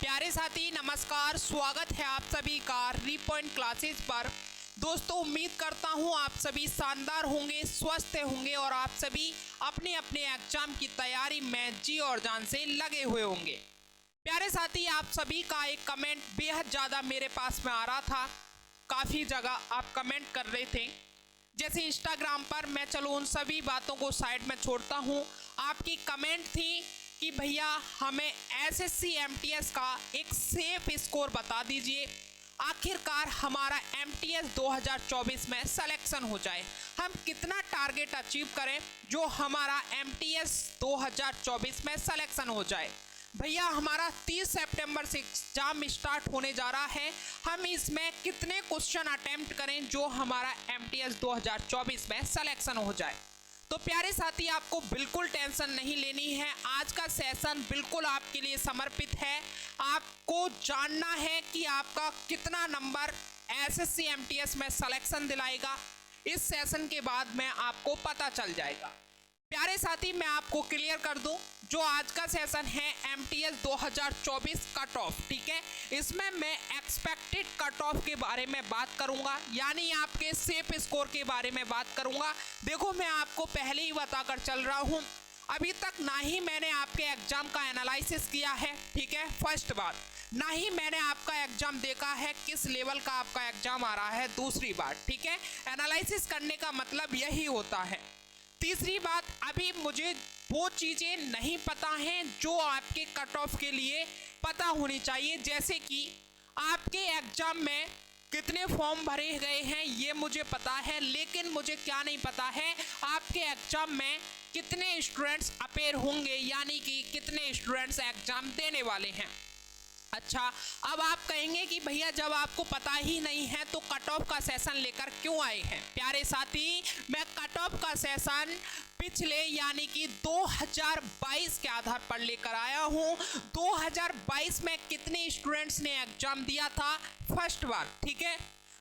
प्यारे साथी नमस्कार, स्वागत है आप सभी का रीपॉइंट क्लासेस पर। दोस्तों उम्मीद करता हूं आप सभी शानदार होंगे, स्वस्थ होंगे और आप सभी अपने अपने एग्जाम की तैयारी में जी और जान से लगे हुए होंगे। प्यारे साथी आप सभी का एक कमेंट बेहद ज़्यादा मेरे पास में आ रहा था, काफ़ी जगह आप कमेंट कर रहे थे, जैसे इंस्टाग्राम पर। मैं चलो उन सभी बातों को साइड में छोड़ता हूँ। आपकी कमेंट थी कि भैया हमें एसएससी एमटीएस का एक सेफ स्कोर बता दीजिए, आखिरकार हमारा एमटीएस 2024 में सिलेक्शन हो जाए। हम कितना टारगेट अचीव करें जो हमारा एमटीएस 2024 में सिलेक्शन हो जाए। भैया हमारा 30 सितंबर से एग्जाम स्टार्ट होने जा रहा है, हम इसमें कितने क्वेश्चन अटेम्प्ट करें जो हमारा एमटीएस 2024 में सिलेक्शन हो जाए। तो प्यारे साथी आपको बिल्कुल टेंशन नहीं लेनी है, आज का सेशन बिल्कुल आपके लिए समर्पित है। आपको जानना है कि आपका कितना नंबर एसएससी एमटीएस में सिलेक्शन दिलाएगा, इस सेशन के बाद में आपको पता चल जाएगा। प्यारे साथी मैं आपको क्लियर कर दूं, जो आज का सेशन है एमटीएस 2024 कट ऑफ, ठीक है, इसमें मैं एक्सपेक्टेड कट ऑफ के बारे में बात करूंगा, यानी आपके सेफ स्कोर के बारे में बात करूंगा। देखो मैं आपको पहले ही बताकर चल रहा हूं, अभी तक ना ही मैंने आपके एग्जाम का एनालिसिस किया है, ठीक है, फर्स्ट बात, ना ही मैंने आपका एग्जाम देखा है किस लेवल का आपका एग्जाम आ रहा है, दूसरी बात, ठीक है, एनालिसिस करने का मतलब यही होता है। तीसरी बात, अभी मुझे वो चीज़ें नहीं पता हैं जो आपके कट ऑफ के लिए पता होनी चाहिए, जैसे कि आपके एग्जाम में कितने फॉर्म भरे गए हैं ये मुझे पता है, लेकिन मुझे क्या नहीं पता है आपके एग्जाम में कितने स्टूडेंट्स अपेयर होंगे, यानी कि कितने स्टूडेंट्स एग्जाम देने वाले हैं। अच्छा, अब आप कहेंगे कि भैया जब आपको पता ही नहीं है तो कट ऑफ का सेशन लेकर क्यों आए हैं। प्यारे साथी मैं कट ऑफ का सेशन पिछले यानी कि 2022 के आधार पर लेकर आया हूं। 2022 में कितने स्टूडेंट्स ने एग्जाम दिया था, फर्स्ट बार, ठीक है।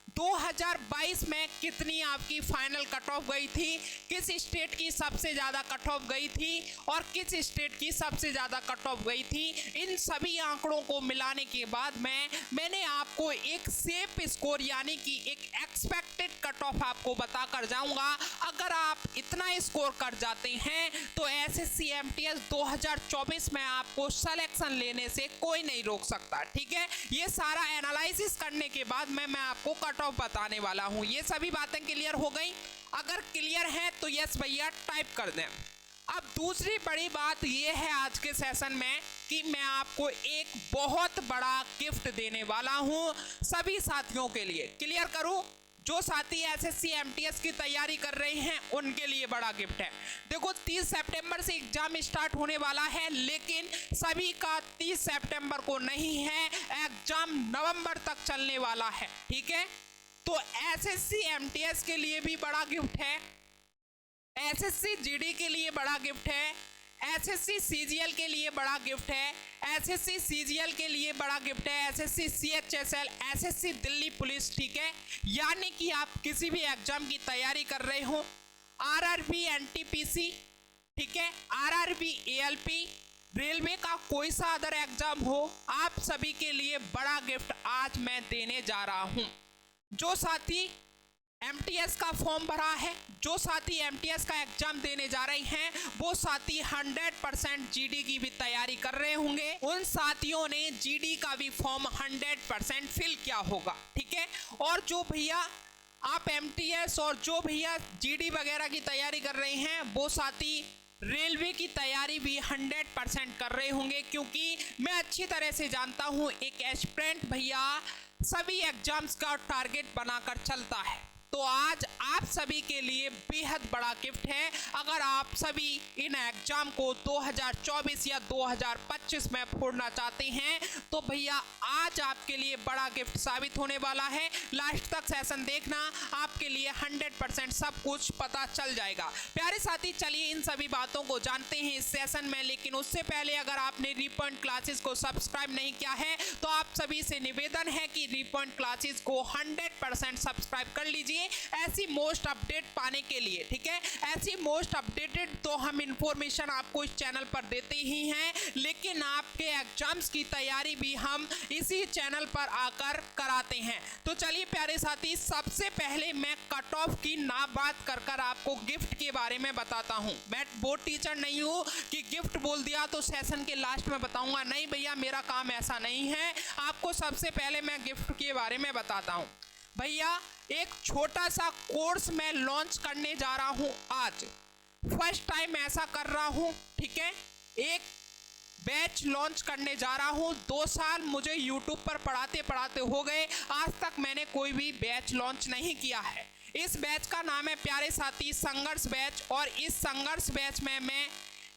2022 में कितनी आपकी फाइनल कट ऑफ गई थी, किस स्टेट की सबसे ज़्यादा कट ऑफ गई थी और किस स्टेट की सबसे ज़्यादा कट ऑफ गई थी, इन सभी आंकड़ों को मिलाने के बाद मैंने आपको एक सेफ स्कोर यानी कि एक एक्सपेक्टेड कट ऑफ आपको बताकर जाऊंगा। अगर आप इतना स्कोर कर जाते हैं तो एसएससी एमटीएस 2024 में आपको सिलेक्शन लेने से कोई नहीं रोक सकता, ठीक है। ये सारा एनालिसिस करने के बाद मैं आपको कट ऑफ बताने वाला हूं। ये सभी बातें क्लियर हो गई? अगर क्लियर है तो यस भैया टाइप कर दें। अब दूसरी बड़ी बात ये है आज के सेशन में कि मैं आपको एक बहुत बड़ा गिफ्ट देने वाला हूं सभी साथियों के लिए। क्लियर करूं, जो साथी एसएससी एमटीएस की तैयारी कर रहे हैं उनके लिए बड़ा गिफ्ट है। देखो 30 सितंबर से एग्जाम स्टार्ट होने वाला है, लेकिन सभी का 30 सितंबर को नहीं है, एग्जाम नवंबर तक चलने वाला है, ठीक है। तो एसएससी एमटीएस के लिए भी बड़ा गिफ्ट है, एसएससी जीडी के लिए बड़ा गिफ्ट है, एसएससी सीजीएल के लिए बड़ा गिफ्ट है, एसएससी सीजीएल के लिए बड़ा गिफ्ट है, SSC CHSL, SSC Delhi police, ठीक है। यानी कि आप किसी भी एग्जाम की तैयारी कर रहे हो, आरआरबी एनटीपीसी, ठीक है, आरआरबी एएलपी, रेलवे का कोई सा अदर एग्जाम हो, आप सभी के लिए बड़ा गिफ्ट आज मैं देने जा रहा हूं। जो साथी एमटीएस का फॉर्म भरा है, जो साथी एमटीएस का एग्जाम देने जा रहे हैं, वो साथी 100% जीडी की भी तैयारी कर रहे होंगे, उन साथियों ने जीडी का भी फॉर्म 100% फिल किया होगा, ठीक है। और जो भैया आप एमटीएस और जो भैया जीडी वगैरह की तैयारी कर रहे हैं, वो साथी रेलवे की तैयारी भी 100% कर रहे होंगे, क्योंकि मैं अच्छी तरह से जानता हूँ एक एस्पिरेंट भैया सभी एग्जाम्स का टारगेट बनाकर चलता है। तो आज आप सभी के लिए बेहद बड़ा गिफ्ट है। अगर आप सभी इन एग्जाम को 2024 या 2025 में फोड़ना चाहते हैं तो भैया आज आपके लिए बड़ा गिफ्ट साबित होने वाला है। लास्ट तक सेशन देखना, आपके लिए 100% सब कुछ पता चल जाएगा। प्यारे साथी चलिए इन सभी बातों को जानते हैं इस सेशन में, लेकिन उससे पहले अगर आपने रीपॉइंट क्लासेस को सब्सक्राइब नहीं किया है तो आप सभी से निवेदन है कि रीपॉइंट क्लासेस को 100% सब्सक्राइब कर लीजिए, चाहिए ऐसी मोस्ट अपडेट पाने के लिए, ठीक है। ऐसी मोस्ट अपडेटेड तो हम इंफॉर्मेशन आपको इस चैनल पर देते ही हैं, लेकिन आपके एग्जाम्स की तैयारी भी हम इसी चैनल पर आकर कराते हैं। तो चलिए प्यारे साथी, सबसे पहले मैं कट ऑफ की ना बात कर आपको गिफ्ट के बारे में बताता हूं। मैं बोर्ड टीचर नहीं हूं कि गिफ्ट बोल दिया तो सेशन के लास्ट में बताऊंगा, नहीं भैया मेरा काम ऐसा नहीं है। आपको सबसे पहले मैं गिफ्ट के बारे में बताता हूं। भैया एक छोटा सा कोर्स मैं लॉन्च करने जा रहा हूं आज, फर्स्ट टाइम ऐसा कर रहा हूं, ठीक है। एक बैच लॉन्च करने जा रहा हूं। 2 साल मुझे यूट्यूब पर पढ़ाते पढ़ाते हो गए, आज तक मैंने कोई भी बैच लॉन्च नहीं किया है। इस बैच का नाम है प्यारे साथी संघर्ष बैच, और इस संघर्ष बैच में मैं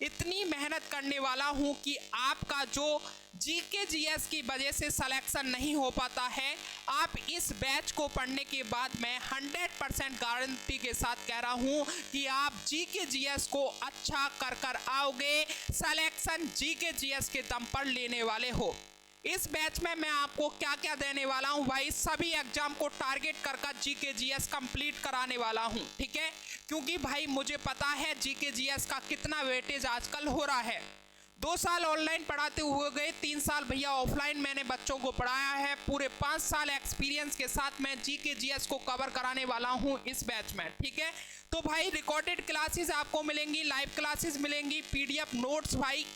इतनी मेहनत करने वाला हूं कि आपका जो जीके जीएस की वजह से सिलेक्शन नहीं हो पाता है, आप इस बैच को पढ़ने के बाद मैं 100% गारंटी के साथ कह रहा हूं कि आप जीके जीएस को अच्छा कर आओगे, सिलेक्शन जीके जीएस के दम पर लेने वाले हो। इस बैच में मैं आपको क्या क्या देने वाला हूं भाई, सभी एग्जाम को टारगेट कर जीके जीएस कंप्लीट कराने वाला हूं, ठीक है। क्योंकि भाई मुझे पता है जीके जीएस का कितना वेटेज आजकल हो रहा है। 2 साल ऑनलाइन पढ़ाते हुए गए, 3 साल भैया ऑफलाइन मैंने बच्चों को पढ़ाया है। पूरे 5 साल एक्सपीरियंस के साथ मैं जीके जीएस को कवर कराने वाला हूं इस बैच में, ठीक है। तो भाई रिकॉर्डेड क्लासेस आपको मिलेंगी, लाइव क्लासेस मिलेंगी, पीडीएफ नोट्स भाई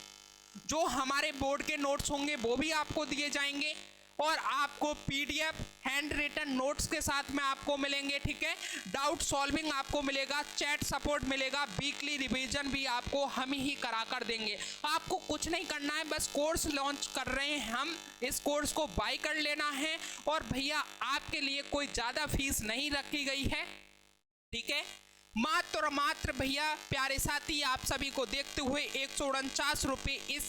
जो हमारे बोर्ड के नोट्स होंगे वो भी आपको दिए जाएंगे, और आपको पीडीएफ हैंड रिटन नोट्स के साथ में आपको मिलेंगे, ठीक है। डाउट सॉल्विंग आपको मिलेगा, चैट सपोर्ट मिलेगा, वीकली रिवीजन भी आपको हम ही करा कर देंगे। आपको कुछ नहीं करना है, बस कोर्स लॉन्च कर रहे हैं हम, इस कोर्स को बाय कर लेना है। और भैया आपके लिए कोई ज़्यादा फीस नहीं रखी गई है, ठीक है। मात्र मात्र भैया प्यारे साथी आप सभी को देखते हुए 149 रुपये इस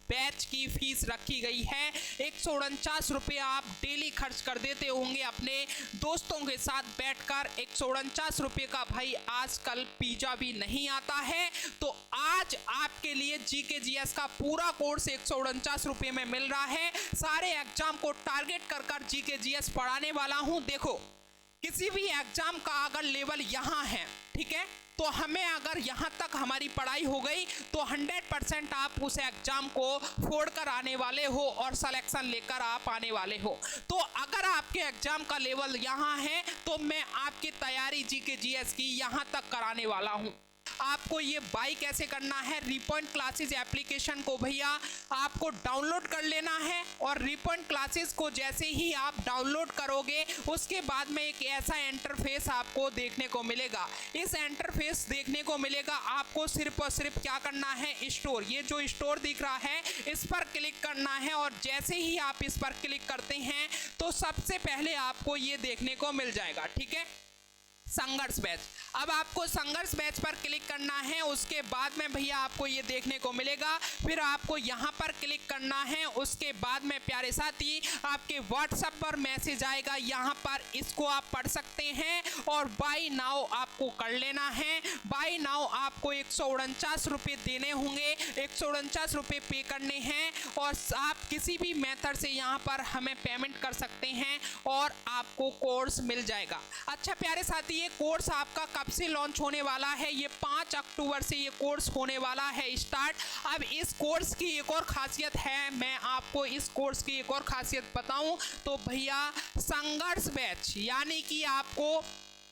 बैच की फीस रखी गई है। 149 रुपये आप डेली खर्च कर देते होंगे अपने दोस्तों के साथ बैठकर। 149 रुपये का भाई आजकल पिज्जा भी नहीं आता है। तो आज आपके लिए जीके जीएस का पूरा कोर्स 149 रुपये में मिल रहा है। सारे एग्जाम को टारगेट कर जीके जीएस पढ़ाने वाला हूँ। देखो किसी भी एग्जाम का अगर लेवल यहाँ है, ठीक है, तो हमें अगर यहाँ तक हमारी पढ़ाई हो गई तो 100% आप उस एग्जाम को फोड़ कर आने वाले हो और सिलेक्शन लेकर आप आने वाले हो। तो अगर आपके एग्जाम का लेवल यहाँ है तो मैं आपकी तैयारी जीके जीएस की यहाँ तक कराने वाला हूँ। आपको ये बाय कैसे करना है, रिपॉइंट क्लासेस एप्लीकेशन को भैया आपको डाउनलोड कर लेना है, और रिपॉइंट क्लासेस को जैसे ही आप डाउनलोड करोगे उसके बाद में एक ऐसा इंटरफेस आपको देखने को मिलेगा। इस इंटरफेस देखने को मिलेगा, आपको सिर्फ और सिर्फ क्या करना है, स्टोर, ये जो स्टोर दिख रहा है इस पर क्लिक करना है। और जैसे ही आप इस पर क्लिक करते हैं तो सबसे पहले आपको ये देखने को मिल जाएगा, ठीक है, संघर्ष बैच। अब आपको संघर्ष बैच पर क्लिक करना है, उसके बाद में भैया आपको ये देखने को मिलेगा। फिर आपको यहाँ पर क्लिक करना है, उसके बाद में प्यारे साथी आपके व्हाट्सएप पर मैसेज आएगा, यहाँ पर इसको आप पढ़ सकते हैं और बाय नाउ आपको कर लेना है। बाय नाउ आपको 149 रुपये देने होंगे, 149 रुपये पे करने हैं, और आप किसी भी मेथड से यहाँ पर हमें पेमेंट कर सकते हैं और आपको कोर्स मिल जाएगा। अच्छा प्यारे साथी, ये कोर्स आपका कब से लॉन्च होने वाला है, ये 5 अक्टूबर से ये कोर्स होने वाला है स्टार्ट। अब इस कोर्स की एक और खासियत है, मैं आपको इस कोर्स की एक और खासियत बताऊं तो भैया संघर्ष बैच, यानी कि आपको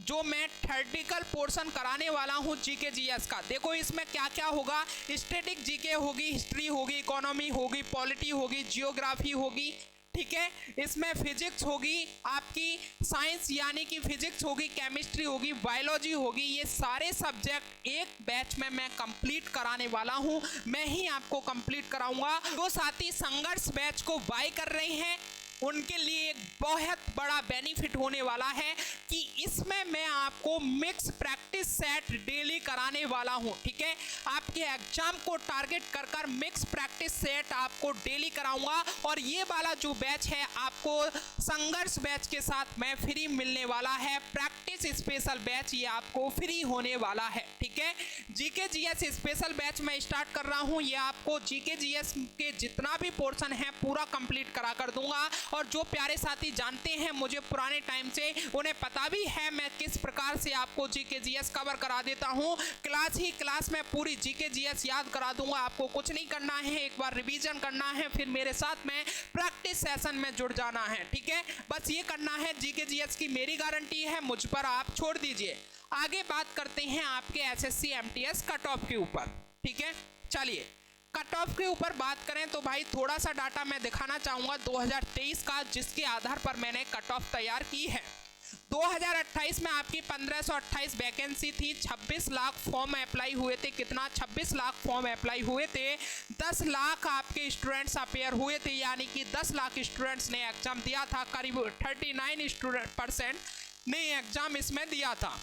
जो मैं थ्योरेटिकल पोर्शन कराने वाला हूं जीके जीएस का, देखो इसमें क्या क्या होगा, स्टैटिक जीके होगी, हिस्ट्री होगी, इकोनॉमी होगी, पॉलिटी होगी, जियोग्राफी होगी, ठीक है, इसमें फिजिक्स होगी, आपकी साइंस यानी कि फिजिक्स होगी, केमिस्ट्री होगी, बायोलॉजी होगी। ये सारे सब्जेक्ट एक बैच में मैं कंप्लीट कराने वाला हूं, मैं ही आपको कंप्लीट कराऊंगा। तो साथी संघर्ष बैच को बाय कर रहे हैं उनके लिए एक बहुत बड़ा बेनिफिट होने वाला है कि इसमें मैं आपको मिक्स प्रैक्टिस सेट डेली कराने वाला हूं, ठीक है। आपके एग्जाम को टारगेट कर मिक्स प्रैक्टिस सेट आपको डेली कराऊंगा, और ये वाला जो बैच है आपको संघर्ष बैच के साथ में फ्री मिलने वाला है। प्रैक्टिस स्पेशल बैच ये आपको फ्री होने वाला है, ठीक है। जीके जीएस स्पेशल बैच मैं स्टार्ट कर रहा हूं, ये आपको जीके जीएस के जितना भी पोर्शन है पूरा कंप्लीट करा कर दूंगा, और जो प्यारे साथी जानते हैं मुझे पुराने टाइम से, उन्हें पता भी है मैं किस प्रकार से आपको जीके जीएस कवर करा देता हूं। क्लास ही क्लास में पूरी जीके जीएस याद करा दूंगा। आपको कुछ नहीं करना है, एक बार रिवीजन करना है, फिर मेरे साथ में प्रैक्टिस सेशन में जुड़ जाना है। ठीक है, बस ये करना है। जीके जीएस की मेरी गारंटी है, मुझ पर आप छोड़ दीजिए। आगे बात करते हैं आपके एसएससी एमटीएस कट ऑफ के ऊपर। ठीक है, चलिए कट ऑफ के ऊपर बात करें तो भाई थोड़ा सा डाटा मैं दिखाना चाहूँगा 2023 का, जिसके आधार पर मैंने कट ऑफ तैयार की है। 2028 में आपकी 1528 वैकेंसी थी, 26 लाख फॉर्म अप्लाई हुए थे। कितना? 26 लाख फॉर्म अप्लाई हुए थे। 10 लाख आपके स्टूडेंट्स अपेयर हुए थे, यानी कि 10 लाख स्टूडेंट्स ने एग्जाम दिया था। करीब 39% ने एग्जाम इसमें दिया था।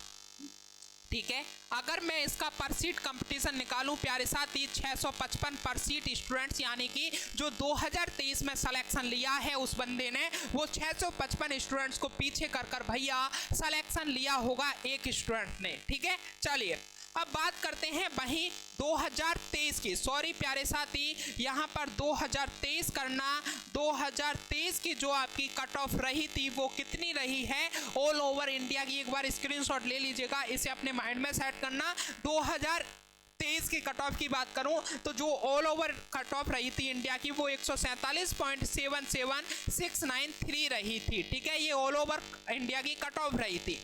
ठीक है, अगर मैं इसका पर सीट कंपटीशन निकालूं प्यारे साथी, 655 पर सीट स्टूडेंट्स, यानी कि जो 2023 में सिलेक्शन लिया है उस बंदे ने, वो 655 स्टूडेंट्स को पीछे कर भैया सिलेक्शन लिया होगा एक स्टूडेंट ने। ठीक है, चलिए अब बात करते हैं वहीं 2023 की। सॉरी प्यारे साथी, यहाँ पर 2023 करना। 2023 की जो आपकी कट ऑफ रही थी वो कितनी रही है ऑल ओवर इंडिया की, एक बार स्क्रीनशॉट ले लीजिएगा, इसे अपने माइंड में सेट करना। 2023 की कट ऑफ की बात करूं तो जो ऑल ओवर कट ऑफ रही थी इंडिया की वो 147.77693 रही थी। ठीक है, ये ऑल ओवर इंडिया की कट ऑफ रही थी।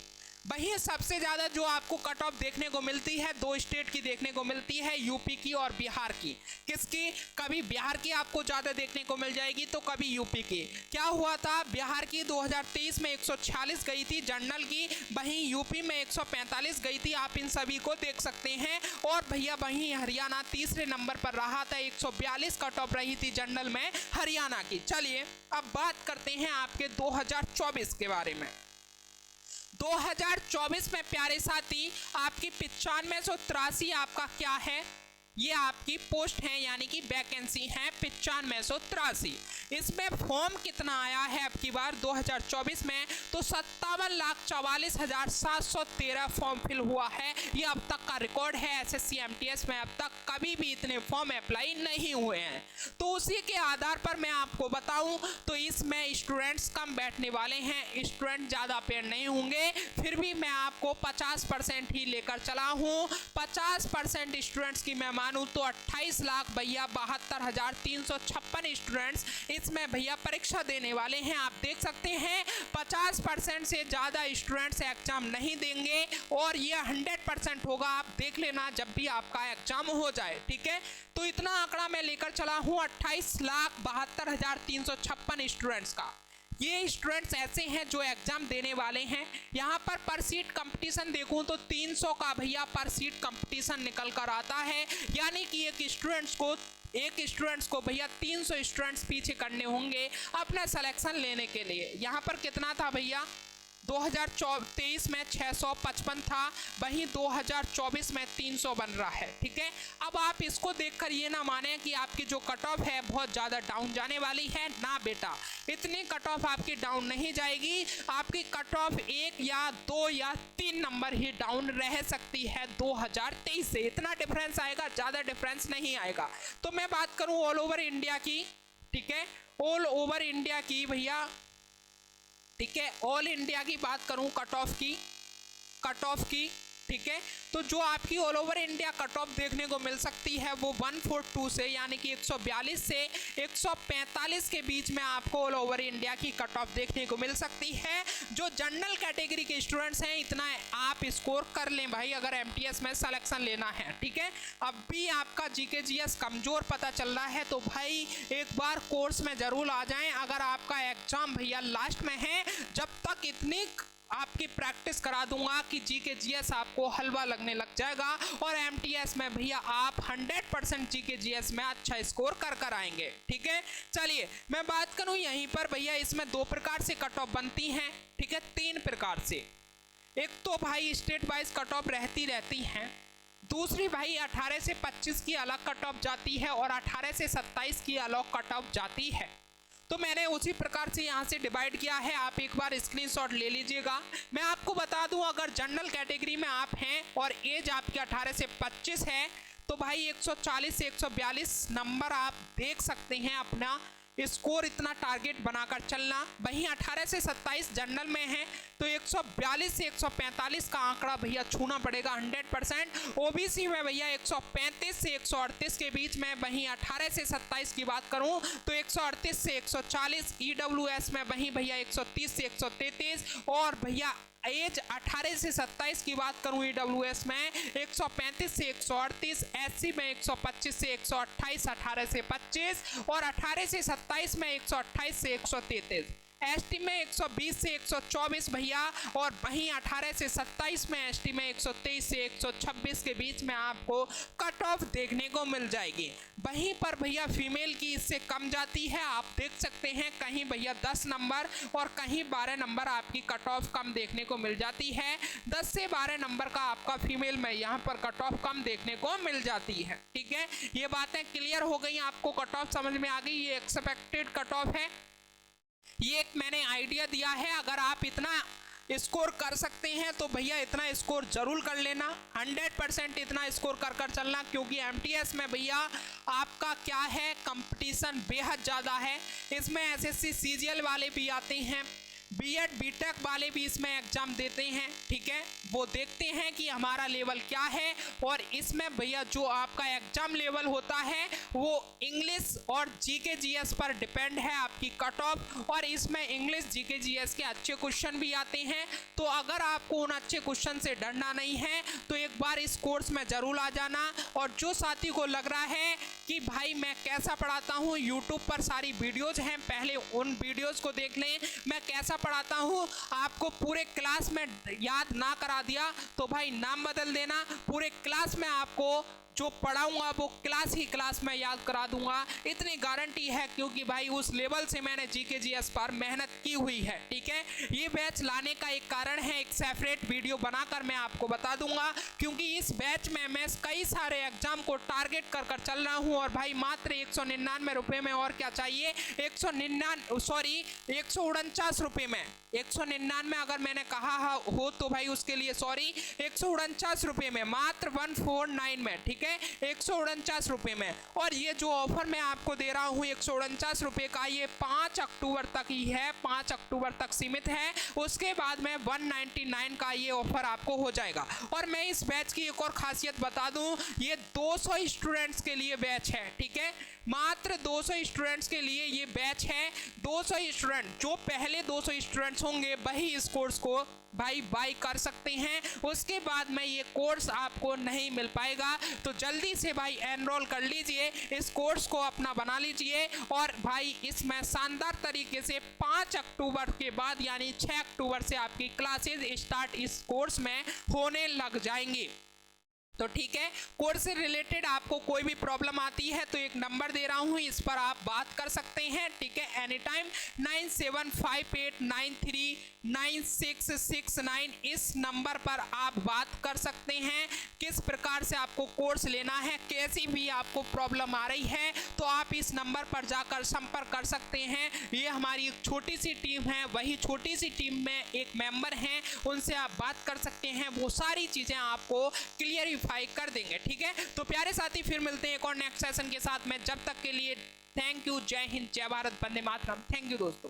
वहीं सबसे ज़्यादा जो आपको कट ऑफ देखने को मिलती है, 2 स्टेट की देखने को मिलती है, यूपी की और बिहार की। किसकी? कभी बिहार की आपको ज़्यादा देखने को मिल जाएगी तो कभी यूपी की। क्या हुआ था? बिहार की 2023 में 146 गई थी जनरल की, वहीं यूपी में 145 गई थी। आप इन सभी को देख सकते हैं। और भैया वहीं हरियाणा तीसरे नंबर पर रहा था, 142 कट ऑफ रही थी जनरल में हरियाणा की। चलिए अब बात करते हैं आपके 2024 के बारे में। 2024 में प्यारे साथी आपकी 9583 आपका क्या है, ये आपकी पोस्ट है, यानी कि वैकेंसी है 9583। इसमें फॉर्म कितना आया है अब की बार 2024 में? तो 57,44,713 फॉर्म फिल हुआ है। ये अब तक का रिकॉर्ड है एसएससी एमटीएस में, अब तक कभी भी इतने फॉर्म अप्लाई नहीं हुए हैं। तो उसी के आधार पर मैं आपको बताऊं तो इसमें स्टूडेंट्स कम बैठने वाले हैं, स्टूडेंट ज़्यादा पेड़ नहीं होंगे। फिर भी मैं आपको 50% ही लेकर चला हूँ। 50% स्टूडेंट्स की मैं मानूं तो 28 लाख भैया 72,356 स्टूडेंट्स इसमें भैया परीक्षा देने वाले हैं। आप देख सकते हैं 50% से ज़्यादा स्टूडेंट्स एग्जाम नहीं देंगे और ये 100% होगा। आप देख लेना जब भी आपका एग्जाम हो जाए। ठीक है, तो इतना आंकड़ा मैं लेकर चला हूँ 28,72,356 स्टूडेंट्स का। ये स्टूडेंट्स ऐसे हैं जो एग्जाम देने वाले हैं। यहाँ पर सीट कंपटीशन देखूं तो 300 का भैया पर सीट कंपटीशन निकल कर आता है, यानी कि एक स्टूडेंट्स को भैया 300 स्टूडेंट्स पीछे करने होंगे अपना सिलेक्शन लेने के लिए। यहाँ पर कितना था भैया? 2023 में 655 था, वहीं 2024 में 300 बन रहा है। ठीक है, अब आप इसको देखकर ये ना माने कि आपकी जो कट ऑफ है बहुत ज़्यादा डाउन जाने वाली है। ना बेटा, इतनी कट ऑफ आपकी डाउन नहीं जाएगी। आपकी कट ऑफ 1 या 2 या 3 नंबर ही डाउन रह सकती है 2023 से। इतना डिफरेंस आएगा, ज़्यादा डिफरेंस नहीं आएगा। तो मैं बात करूँ ऑल ओवर इंडिया की। ठीक है, ऑल ओवर इंडिया की भैया, ठीक है, ऑल इंडिया की बात करूं कट ऑफ की। ठीक है, तो जो आपकी all over India cut off देखने को मिल सकती है वो 142 से, यानी कि 142 से 145 के बीच में आपको ऑल ओवर इंडिया की कट ऑफ देखने को मिल सकती है। जो जनरल कैटेगरी के स्टूडेंट्स हैं इतना आप स्कोर कर लें भाई, अगर एमटीएस में सिलेक्शन लेना है। ठीक है, अब भी आपका जीके जीएस कमजोर पता चल रहा है तो भाई एक बार कोर्स में जरूर आ जाएं। अगर आपका एग्जाम भैया लास्ट में है, जब तक इतनी आपकी प्रैक्टिस करा दूंगा कि जीके जीएस आपको हलवा लगने लग जाएगा और एमटीएस में भैया आप 100% जीके जीएस में अच्छा स्कोर कर आएंगे। ठीक है, चलिए मैं बात करूं यहीं पर भैया, इसमें 2 प्रकार से कट ऑफ बनती हैं। ठीक है, 3 प्रकार से। एक तो भाई स्टेट वाइज कट ऑफ रहती हैं, दूसरी भाई 18 से 25 की अलग कट ऑफ जाती है और 18 से 27 की अलग कट ऑफ जाती है। तो मैंने उसी प्रकार से यहाँ से डिवाइड किया है, आप एक बार स्क्रीनशॉट ले लीजिएगा। मैं आपको बता दूं अगर जनरल कैटेगरी में आप हैं और एज आपकी 18 से 25 है तो भाई 140 से 142 नंबर आप देख सकते हैं अपना स्कोर इतना टारगेट बनाकर चलना। वहीं 18 से 27 जनरल में है तो 142 से 145 का आंकड़ा भैया छूना पड़ेगा 100%। ओबीसी में भैया 135 से 138 के बीच में। वहीं 18 से 27 की बात करूं तो 138 से 140। ईडब्ल्यूएस में वहीं भैया 130 से 133। और भैया एज 18 से 27 की बात करूं ईडब्ल्यूएस में 135 से 138। एससी में 125 से 128, 18 से 25। और 18 से 27 में 128 से 133। एसटी में 120 से 124 भैया। और वहीं 18 से 27 में एसटी में 123 से 126 के बीच में आपको कट ऑफ देखने को मिल जाएगी। वहीं पर भैया फीमेल की इससे कम जाती है, आप देख सकते हैं कहीं भैया 10 नंबर और कहीं 12 नंबर आपकी कट ऑफ कम देखने को मिल जाती है। 10 से 12 नंबर का आपका फीमेल में यहाँ पर कट ऑफ कम देखने को मिल जाती है। ठीक है, ये बातें क्लियर हो गई, आपको कट ऑफ समझ में आ गई। ये एक्सपेक्टेड कट ऑफ है, ये एक मैंने आइडिया दिया है। अगर आप इतना स्कोर कर सकते हैं तो भैया इतना स्कोर जरूर कर लेना, 100% इतना स्कोर कर चलना, क्योंकि एमटीएस में भैया आपका क्या है, कंपटीशन बेहद ज़्यादा है। इसमें एसएससी सीजीएल वाले भी आते हैं, बीएड बीटेक वाले भी इसमें एग्जाम देते हैं। ठीक है, वो देखते हैं कि हमारा लेवल क्या है। और इसमें भैया जो आपका एग्जाम लेवल होता है वो इंग्लिश और जीके जीएस पर डिपेंड है आपकी कट ऑफ। और इसमें इंग्लिश जीके जीएस के अच्छे क्वेश्चन भी आते हैं। तो अगर आपको उन अच्छे क्वेश्चन से डरना नहीं है तो एक बार इस कोर्स में ज़रूर आ जाना। और जो साथी को लग रहा है कि भाई मैं कैसा पढ़ाता हूँ, यूट्यूब पर सारी वीडियोज़ हैं, पहले उन वीडियोज़ को देख लें। मैं कैसा पढ़ाता हूँ, आपको पूरे क्लास में याद ना करा दिया तो भाई नाम बदल देना। पूरे क्लास में आपको जो पढ़ाऊंगा वो क्लास ही क्लास में याद करा दूंगा, इतनी गारंटी है, क्योंकि भाई उस लेवल से मैंने जीके जीएस पर मेहनत की हुई है। ठीक है, ये बैच लाने का एक कारण है, एक सेपरेट वीडियो बनाकर मैं आपको बता दूंगा, क्योंकि इस बैच में मैं कई सारे एग्जाम को टारगेट कर चल रहा हूं। और भाई मात्र 199 रुपये में, और क्या चाहिए, 149 रुपये में, 199 अगर मैंने कहा हो तो भाई उसके लिए सॉरी, 149 रुपये में, मात्र 149 में। ठीक है, 149 रुपये में। और ये जो ऑफर मैं आपको दे रहा हूँ 149 रुपये का, ये 5 अक्टूबर तक ही है, 5 अक्टूबर तक सीमित है। उसके बाद में 199 का ये ऑफर आपको हो जाएगा। और मैं इस बैच की एक और खासियत बता दूं, ये 200 स्टूडेंट्स के लिए बैच है। ठीक है, मात्र 200 स्टूडेंट्स के लिए ये बैच है। 200 स्टूडेंट, जो पहले 200 स्टूडेंट्स होंगे वही इस कोर्स को भाई बाई कर सकते हैं। उसके बाद में ये कोर्स आपको नहीं मिल पाएगा। तो जल्दी से भाई एनरोल कर लीजिए, इस कोर्स को अपना बना लीजिए। और भाई इसमें शानदार तरीके से 5 अक्टूबर के बाद यानी 6 अक्टूबर से आपकी क्लासेज स्टार्ट इस कोर्स में होने लग जाएंगी। तो ठीक है, कोर्स से रिलेटेड आपको कोई भी प्रॉब्लम आती है तो एक नंबर दे रहा हूँ, इस पर आप बात कर सकते हैं। ठीक है, एनी टाइम 9758939669, इस नंबर पर आप बात कर सकते हैं। किस प्रकार से आपको कोर्स लेना है, कैसी भी आपको प्रॉब्लम आ रही है तो आप इस नंबर पर जाकर संपर्क कर सकते हैं। ये हमारी एक छोटी सी टीम है, वही छोटी सी टीम में एक मेंबर हैं, उनसे आप बात कर सकते हैं, वो सारी चीज़ें आपको क्लियर कर देंगे। ठीक है, तो प्यारे साथी फिर मिलते हैं एक और नेक्स्ट सेशन के साथ में। जब तक के लिए थैंक यू, जय हिंद, जय भारत, वंदे मातरम। थैंक यू दोस्तों।